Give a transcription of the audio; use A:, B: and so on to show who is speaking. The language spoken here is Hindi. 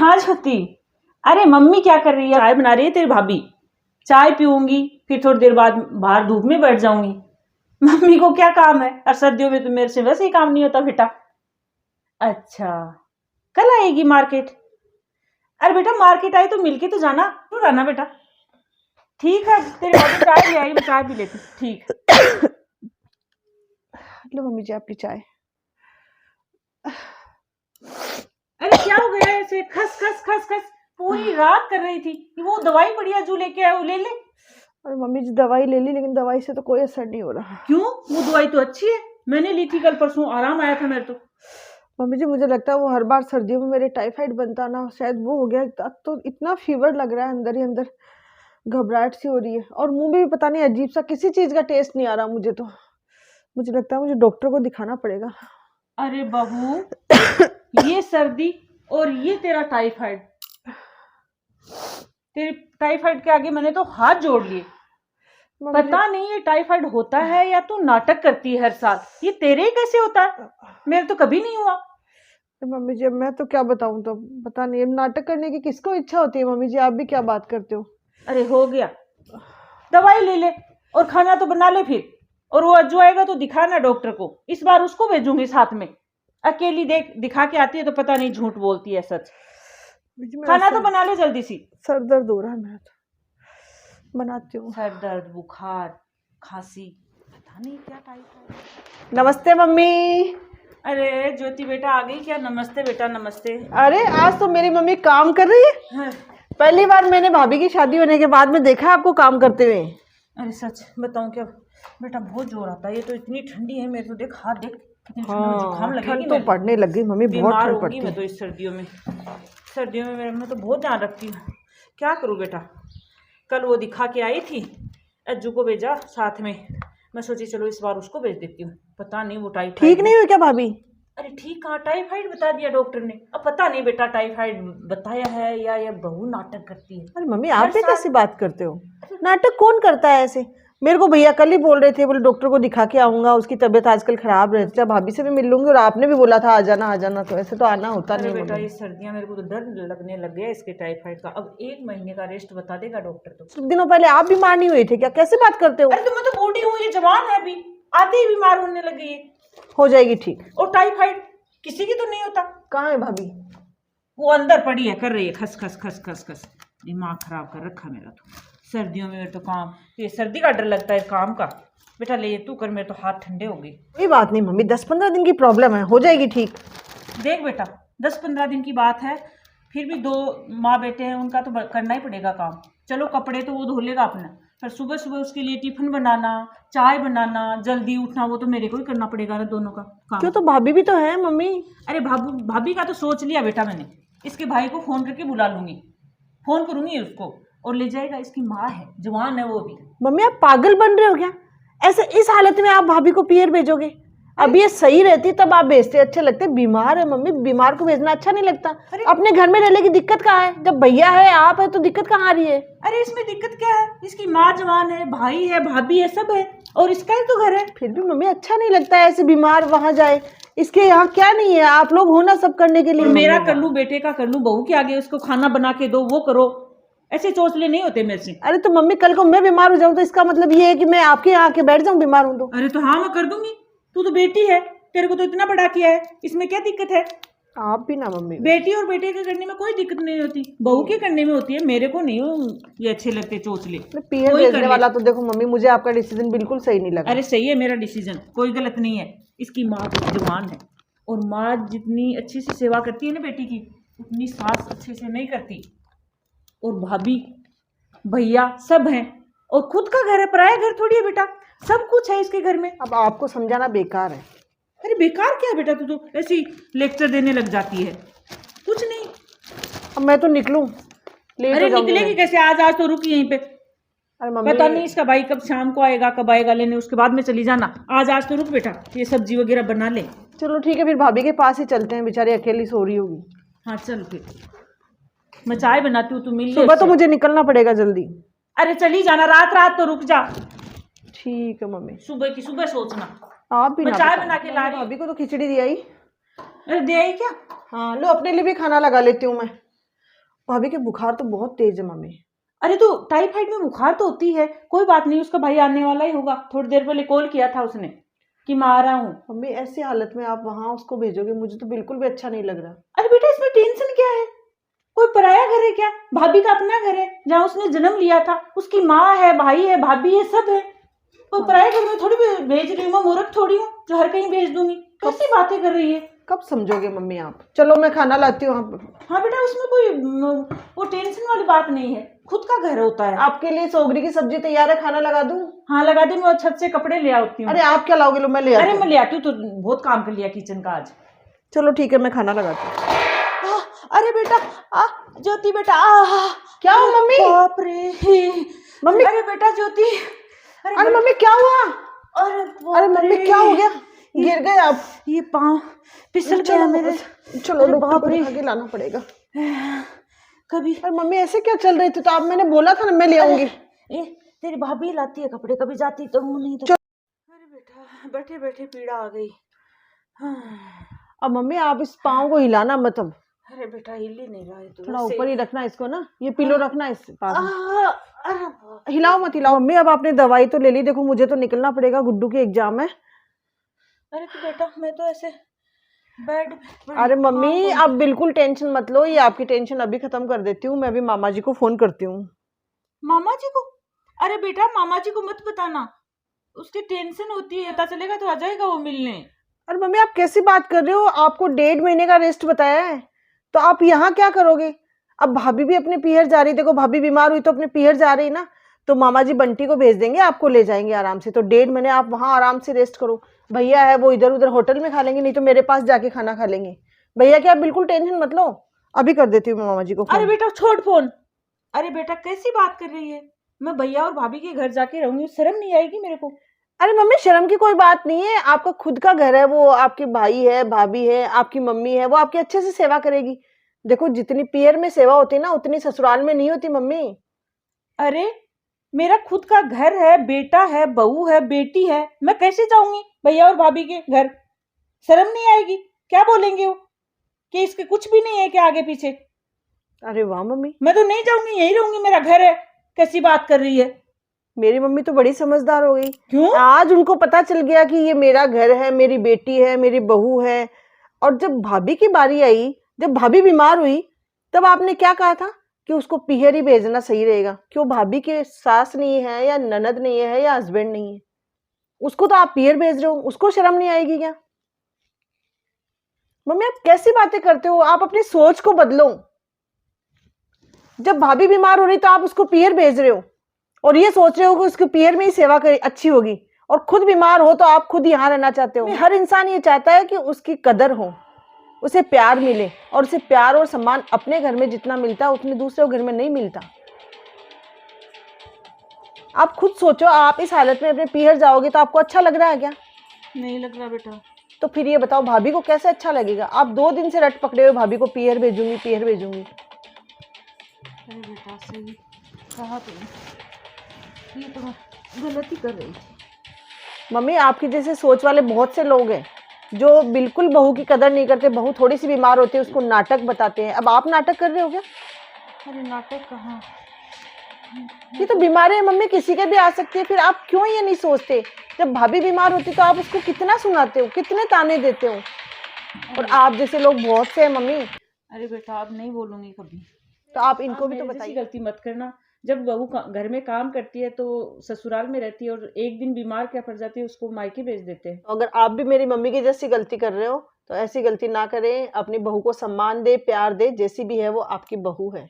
A: हाँ ज्योति। अरे मम्मी क्या कर रही है? चाय बना रही है तेरी भाभी। चाय पीऊंगी, फिर थोड़ी देर बाद बाहर धूप में बैठ जाऊंगी। मम्मी को क्या काम है? और सर्दियों में तो मेरे से वैसे ही काम नहीं होता बेटा। अच्छा, कल आएगी मार्केट? अरे बेटा मार्केट आई तो मिलके तो जाना, तू रहना बेटा। ठीक है, तेरी भाभी चाय ले आई, मैं चाय पी लेती। ठीक।
B: लो मम्मी जी आपकी चाय।
A: अरे क्या हो गया ऐसे? खस खस खस खस पूरी रात कर रही थी। वो दवाई बढ़िया जो लेके आए वो ले ले।
B: अरे मम्मी जी दवाई ले ली, लेकिन दवाई से तो कोई असर नहीं हो रहा।
A: क्यों? वो दवाई तो अच्छी है, मैंने ली थी कल परसों, आराम आया था मेरे तो।
B: मम्मी जी मुझे लगता है वो हर बार सर्दियों में मेरे टाइफाइड बनता ना, शायद वो हो गया। अब तो इतना फीवर लग रहा है, अंदर ही अंदर घबराहट सी हो रही है, और मुंह में भी पता नहीं अजीब सा किसी चीज का टेस्ट नहीं आ रहा मुझे। तो मुझे लगता है मुझे डॉक्टर को दिखाना पड़ेगा।
A: अरे बहू, ये सर्दी और ये तेरा टाइफाइड। तेरे टाइफाइड के आगे मैंने तो हाथ जोड़ लिए। पता नहीं ये टाइफाइड होता है या तू नाटक करती है हर साल। ये तेरे ही कैसे होता है? मेरे तो कभी नहीं हुआ।
B: मम्मी जी अब मैं तो क्या बताऊं, तो पता नहीं अब नाटक करने की किसको इच्छा होती है। मम्मी जी आप भी क्या बात करते हो?
A: अरे हो गया, दवाई ले ले और खाना तो बना ले फिर। और वो अज्जू आएगा तो दिखाना डॉक्टर को, इस बार उसको भेजूंगी साथ में। अकेली देख दिखा के आती है तो पता नहीं झूठ बोलती है सच। खाना तो बना ले जल्दी सी।
B: सर दर्द हो रहा है, मैं तो बनाती हूँ।
A: सर दर्द, बुखार, खांसी, पता नहीं क्या टाइफाइड।
B: नमस्ते मम्मी।
A: अरे ज्योति बेटा आ गई क्या? नमस्ते बेटा नमस्ते।
B: अरे आज तो मेरी मम्मी काम कर रही है।
A: हाँ।
B: पहली बार मैंने भाभी की शादी होने के बाद में देखा आपको काम करते हुए।
A: अरे सच बताऊं क्या बेटा, बहुत जोर आता है। ये तो इतनी ठंडी है मेरे तो, देख हाथ देख कितनी जुकाम लगेगी।
B: ठंड तो पड़ने लग गई मम्मी, बहुत
A: बीमार
B: ठंड पड़ती
A: होगी मैं तो इस सर्दियों में। सर्दियों में मैं तो बहुत ध्यान रखती हूँ। क्या करूँ बेटा, कल वो दिखा के आई थी, अज्जू को भेजा साथ में। मैं सोची चलो इस बार उसको भेज देती हूँ। पता नहीं वो टाइफाइड
B: ठीक नहीं हुई क्या भाभी?
A: अरे ठीक कहाँ, टाइफाइड बता दिया डॉक्टर ने। अब पता नहीं बेटा टाइफाइड बताया है या ये बहू नाटक करती है।
B: अरे मम्मी आप भी कैसी बात करते हो? नाटक कौन करता है ऐसे? मेरे को भैया कल ही बोल रहे थे, बोले डॉक्टर को दिखा के आऊंगा, उसकी तबीयत आजकल खराब रहती है, भाभी से भी मिल लूंगी, और आपने भी बोला था आ जाना, तो ऐसे तो आना होता नहीं।
A: बेटा ये सर्दियां मेरे को तो डर लगने लग गया इसके टाइफाइड का। अब 1 महीने का रेस्ट बता देगा डॉक्टर। तो
B: कुछ दिनों पहले आप बीमार नहीं हुए थे क्या? कैसे बात करते हो?
A: अरे तो मैं तो बूढ़ी हूँ, ये जवान है अभी, आते ही बीमार होने लगी है।
B: हो जाएगी ठीक।
A: और टाइफाइड किसी की तो नहीं होता।
B: कहाँ है भाभी?
A: वो अंदर पड़ी है, कर रही है खस खस खस खस खस। दिमाग खराब कर रखा मेरा तो। सर्दियों में मेरे तो काम, ये सर्दी का डर लगता है काम का। बेटा ले तू कर, मेरे तो हाथ ठंडे हो गए।
B: कोई बात नहीं मम्मी, 10-15 दिन की प्रॉब्लम है, हो जाएगी ठीक।
A: देख बेटा 10-15 दिन की बात है, फिर भी 2 माँ बेटे हैं, उनका तो करना ही पड़ेगा काम। चलो कपड़े तो वो धो लेगा अपना, फिर सुबह सुबह उसके लिए टिफिन बनाना, चाय बनाना, जल्दी उठना, वो तो मेरे को ही करना पड़ेगा ना दोनों का काम।
B: क्यों, तो भाभी भी तो है मम्मी।
A: अरे भाभी का तो सोच लिया बेटा मैंने। इसके भाई को फोन करके बुला लूंगी, फोन करूंगी उसको और ले जाएगा। इसकी माँ है, जवान है वो भी।
B: मम्मी आप पागल बन रहे हो क्या? ऐसे इस हालत में आप भाभी को पियर भेजोगे? अब ये सही रहती तब आप भेजते, अच्छे लगते। बीमार है मम्मी, बीमार को भेजना अच्छा नहीं लगता। अपने घर में रहने की दिक्कत कहाँ है? जब भैया है आप है तो दिक्कत कहाँ आ रही है?
A: अरे इसमें दिक्कत क्या है? इसकी माँ जवान है, भाई है, भाभी है, सब है, और इसका ही तो घर है।
B: फिर भी मम्मी अच्छा नहीं लगता है ऐसे बीमार वहां जाए। इसके यहाँ क्या नहीं है? आप लोग हो ना सब करने के लिए।
A: मेरा कर लूं, बेटे का कर लूं, बहू के आगे उसको खाना बना के दो, वो करो। ऐसे चोचले नहीं होते मेरे से।
B: अरे तो मम्मी कल को मैं बीमार हो जाऊं तो इसका मतलब ये है कि मैं आपके यहाँ आके बैठ जाऊं बीमार हूं तो?
A: अरे तो हाँ मैं कर दूंगी, तू तो बेटी है, तेरे को तो इतना बड़ा किया है, इसमें क्या दिक्कत है?
B: आप भी ना मम्मी।
A: बेटी और बेटे के करने में कोई दिक्कत नहीं होती, बहू के करने में होती है। मेरे को नहीं हो ये अच्छे लगते चोचले।
B: पीयर भेजने वाला तो देखो मम्मी, मुझे आपका डिसीजन बिल्कुल सही नहीं लगा।
A: अरे सही है मेरा डिसीजन, कोई गलत नहीं है। इसकी माँ तो जवान है, और माँ जितनी अच्छी से सेवा करती है ना बेटी की, उतनी सास अच्छे से नहीं करती। और भाभी भैया सब हैं, और खुद का घर है, पराया घर थोड़ी है बेटा, सब कुछ है इसके घर में।
B: अब आपको समझाना बेकार है।
A: अरे बेकार क्या है बेटा, तू तो ऐसी लेक्चर देने लग जाती है। कुछ नहीं।
B: अब मैं तो निकलूं?
A: अरे निकलेगी कैसे? आज तो रुकी यहीं पे।
B: अरे मम्मी
A: पता नहीं इसका भाई कब शाम को आएगा, कब आएगा लेने, उसके बाद में चली जाना। आज तो रुक बेटा, ये सब्जी वगैरह बना ले।
B: चलो ठीक है, फिर भाभी के पास ही चलते हैं, बेचारी अकेली सो रही होगी।
A: हाँ चल फिर, मैं चाय बनाती हूँ, तू मिल ले।
B: सुबह तो मुझे निकलना पड़ेगा जल्दी।
A: अरे चली जाना, रात तो रुक जा।
B: ठीक है मम्मी।
A: सुबह की सुबह सोचना।
B: आप भी
A: मैं चाय बना के ला रही।
B: भाभी को तो खिचड़ी दी आई।
A: अरे दे आई क्या?
B: हाँ लो, अपने लिए भी खाना लगा लेती हूँ मैं। भाभी के बुखार तो बहुत तेज है मम्मी।
A: अरे तो टाइफाइड में बुखार तो होती है, कोई बात नहीं, उसका भाई आने वाला ही होगा, थोड़ी देर पहले कॉल किया था उसने कि मैं आ रहा हूँ।
B: मम्मी ऐसी हालत में आप वहां उसको भेजोगे, मुझे तो बिल्कुल भी अच्छा नहीं लग रहा।
A: अरे बेटा इसमें टेंशन क्या है, कोई पराया घर है क्या, भाभी का अपना घर है जहाँ उसने जन्म लिया था, उसकी माँ है, भाई है, भाभी है, सब है। कोई पराये घर में थोड़ी भेज रही हूँ, मैं मूर्ख थोड़ी हूँ जो हर कहीं भेज दूंगी। कैसी बातें कर रही है।
B: कब समझोगे मम्मी आप? चलो मैं खाना लाती हूँ।
A: हाँ बेटा उसमें कोई वो टेंशन वाली बात नहीं है, खुद का घर होता है।
B: आपके लिए सोगरी की सब्जी तैयार है, खाना लगा दूं?
A: हाँ लगा दी, मैं छत से कपड़े ले आती हूँ।
B: अरे आप क्या लाओगे? लो मैं ले आती
A: अरे
B: हूँ।
A: मैं ले आती हूँ, तो बहुत काम कर लिया किचन का आज।
B: चलो ठीक है, मैं खाना लगाती हूँ।
A: अरे बेटा ज्योति बेटा
B: क्या हुआ मम्मी?
A: बाप रे
B: मम्मी!
A: अरे बेटा ज्योति,
B: अरे मम्मी क्या हुआ? अरे मम्मी क्या हो गया? गिर गए आप?
A: ये पाँव फिसल गया मेरे।
B: चलो डॉक्टर को दिखा के लाना पड़ेगा।
A: कभी
B: अरे मम्मी ऐसे क्या चल रही थी? तो आप मैंने बोला था ना मैं ले आऊंगी।
A: तेरी भाभी लाती है कपड़े, कभी जाती तो हूँ नहीं तो। अरे बेटा बैठे बैठे पीड़ा आ गई।
B: अब मम्मी आप इस पाँव को हिलाना मत अब।
A: अरे बेटा हिल ही नहीं रहा है, तो
B: थोड़ा ऊपर ही रखना इसको ना, ये पिलो रखना इस पास में। हिलाओ मत हिलाओ। मम्मी अब आपने दवाई तो ले ली, देखो मुझे तो निकलना पड़ेगा, गुड्डू की एग्जाम है।
A: अरे तो बेटा मैं तो ऐसे बेड।
B: अरे मम्मी आप बिल्कुल टेंशन मत लो, ये आपकी टेंशन अभी खत्म कर देती हूँ। मैं भी मामा जी को फोन करती हूँ।
A: मामा जी को? अरे बेटा मामा जी को मत बताना, उसकी टेंशन होती है, पता चलेगा तो आ जाएगा वो मिलने।
B: अरे मम्मी आप कैसी बात कर रहे हो? आपको 1.5 महीने का रेस्ट बताया है, तो आप यहाँ क्या करोगे? अब भाभी भी अपने पीहर जा रही, देखो भाभी बीमार हुई तो अपने पीहर जा रही ना, तो मामा जी बंटी को भेज देंगे, आपको ले जाएंगे आराम से। तो 1.5 महीने आप वहाँ आराम से रेस्ट करो। भैया है वो इधर उधर होटल में खा लेंगे, नहीं तो मेरे पास जाके खाना खा लेंगे। भैया की आप बिल्कुल टेंशन मत लो, अभी कर देती हूँ मैं मामा जी को फोन।
A: अरे बेटा छोड़ फोन। अरे बेटा कैसी बात कर रही है, मैं भैया और भाभी के घर जाके रहूंगी, शर्म नहीं आएगी मेरे को?
B: अरे मम्मी शर्म की कोई बात नहीं है, आपका खुद का घर है, वो आपके भाई है, भाभी है, आपकी मम्मी है, वो आपकी अच्छे से सेवा करेगी। देखो जितनी पीहर में सेवा होती है ना, उतनी ससुराल में नहीं होती मम्मी।
A: अरे मेरा खुद का घर है, बेटा है, बहू है, बेटी है, मैं कैसे जाऊंगी भैया और भाभी के घर? शर्म नहीं आएगी? क्या बोलेंगे वो कि इसके कुछ भी नहीं है क्या आगे पीछे?
B: अरे वाह मम्मी,
A: मैं तो नहीं जाऊंगी, यही रहूंगी, मेरा घर है। कैसी बात कर रही है?
B: मेरी मम्मी तो बड़ी समझदार हो गई।
A: क्यों?
B: आज उनको पता चल गया कि ये मेरा घर है, मेरी बेटी है, मेरी बहू है। और जब भाभी की बारी आई, जब भाभी बीमार हुई, तब आपने क्या कहा था कि उसको पीहर ही भेजना सही रहेगा। क्यों भाभी के सास नहीं है या ननद नहीं है या हस्बैंड नहीं है, उसको तो आप पीहर भेज रहे हो, उसको शर्म नहीं आएगी क्या? मम्मी आप कैसी बातें करते हो? आप अपनी सोच को बदलो। जब भाभी बीमार हो रही तो आप उसको पीहर भेज रहे हो और ये सोच रहे हो कि उसको पीहर में ही सेवा करी अच्छी होगी, और खुद बीमार हो तो आप खुद यहाँ रहना चाहते हो। हर इंसान ये चाहता है कि उसकी कदर हो, उसे प्यार मिले, और उसे प्यार और सम्मान अपने घर में जितना मिलता है उतने दूसरे घर में नहीं मिलता। आप खुद सोचो, आप इस हालत में अपने पीहर जाओगे तो आपको अच्छा लग रहा है क्या?
A: नहीं लग रहा बेटा।
B: तो फिर ये बताओ भाभी को कैसे अच्छा लगेगा? आप 2 दिन से रट पकड़े हुए भाभी को पीहर भेजूंगी, पीहर भेजूंगी।
A: अरे बेटा सही कहा तुमने, ये तो मैं गलती कर रही थी।
B: मम्मी आपकी जैसे सोच वाले बहुत से लोग हैं जो बिल्कुल बहू की कदर नहीं करते। बहू थोड़ी सी बीमार होती है उसको नाटक बताते हैं। अब आप नाटक कर रहे हो क्या?
A: अरे नाटक कहाँ,
B: ये तो बीमारी है मम्मी, किसी के भी आ सकती है। फिर आप क्यों ये नहीं सोचते? जब भाभी बीमार होती तो आप उसको कितना सुनाते हो, कितने ताने देते हो। और आप जैसे लोग बहुत से हैं मम्मी।
A: अरे बेटा अब नहीं बोलूंगी कभी।
B: तो आप इनको भी तो
A: मेरे जैसी
B: बताइए।
A: गलती मत करना। जब बहू घर में काम करती है तो ससुराल में रहती है, और एक दिन बीमार क्या पड़ जाती है उसको मायके भेज देते हैं।
B: तो अगर आप भी मेरी मम्मी की जैसी गलती कर रहे हो तो ऐसी गलती ना करें। अपनी बहू को सम्मान दे, प्यार दे, जैसी भी है वो आपकी बहू है।